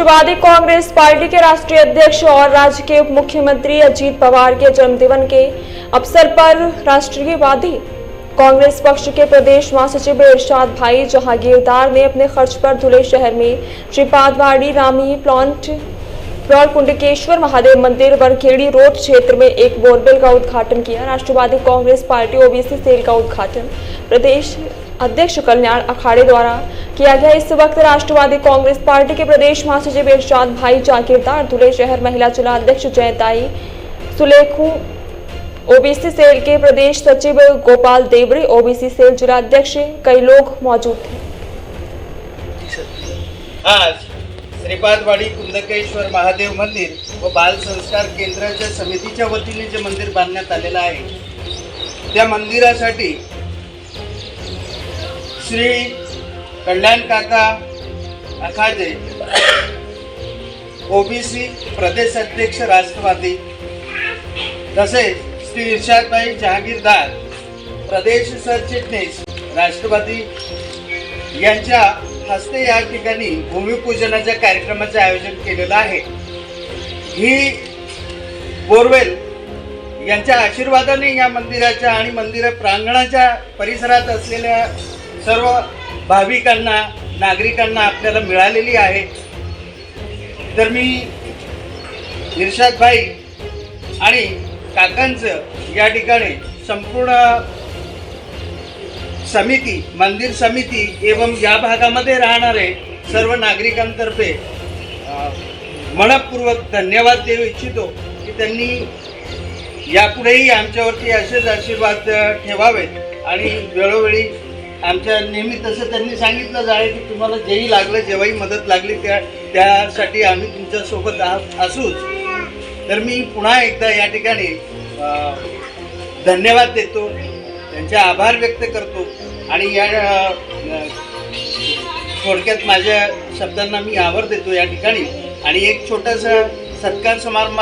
Rashtrawadi Congress party के राष्ट्रीय अध्यक्ष और राज्य के उप मुख्यमंत्री अजीत पवार के जन्मदिन के अवसर पर राष्ट्रीयवादी कांग्रेस पक्ष के प्रदेश महासचिव इरशाद भाई जहांगीरदार ने अपने खर्च पर धुले शहर में श्रीपादवाड़ी रामी प्लांट कुंडकेश्वर महादेव मंदिर वरखेड़ी रोड क्षेत्र में एक बोरवेल का उद्घाटन किया। Rashtrawadi Congress party OBC cell का उद्घाटन प्रदेश अध्यक्ष कल्याण अखाड़े द्वारा किया गया। इस वक्त राष्ट्रवादी कांग्रेस पार्टी के प्रदेश महासचिव इरशाद भाई जागीरदार, धुले शहर महिला जिला अध्यक्ष जयताई सुलेखू, ओबीसी सेल के प्रदेश सचिव गोपाल देवरे, ओबीसी सेल जिला अध्यक्ष कई लोग मौजूद थे। आज श्रीपादवाड़ी कुंडकेश्वर महादेव मंदिर व बाल संस्कार केंद्राच्या समितीच्या वतीने जे मंदिर बांधण्यात आलेलं आहे त्या मंदिरासाठी श्री कल्याण काका आखाडे, ओबीसी प्रदेश अध्यक्ष राष्ट्रवादी, तसेच श्री इरशादभाई जहांगीरदार, प्रदेश सरचिटणीस राष्ट्रवादी यांच्या हस्ते या ठिकाणी भूमिपूजनाच्या कार्यक्रमाचे आयोजन केलेलं आहे। ही बोरवेल यांच्या आशीर्वादाने या मंदिराच्या आणि मंदिर प्रांगणाच्या परिसरात असलेल्या सर्व भाविकांना, नागरिकांना आपल्याला मिळालेली आहे। तर मी इरशाद भाई आणि काकांचं या ठिकाणी संपूर्ण समिती, मंदिर समिती एवं या भागामध्ये राहणारे सर्व नागरिकांतर्फे मनपूर्वक धन्यवाद देऊ इच्छितो की त्यांनी यापुढेही आमच्यावरती असेच आशीर्वाद ठेवावेत आणि वेळोवेळी आमच्या नेहमी तसं त्यांनी सांगितलं आहे की तुम्हाला जेही लागलं, जेव्हाही मदत लागली त्यासाठी आम्ही तुमच्यासोबत असूच। तर मी पुन्हा एकदा या ठिकाणी धन्यवाद देतो, त्यांचे आभार व्यक्त करतो आणि या थोडक्यात माझ्या शब्दांना मी आवर देतो या ठिकाणी। आणि एक छोटासा सत्कार समारंभ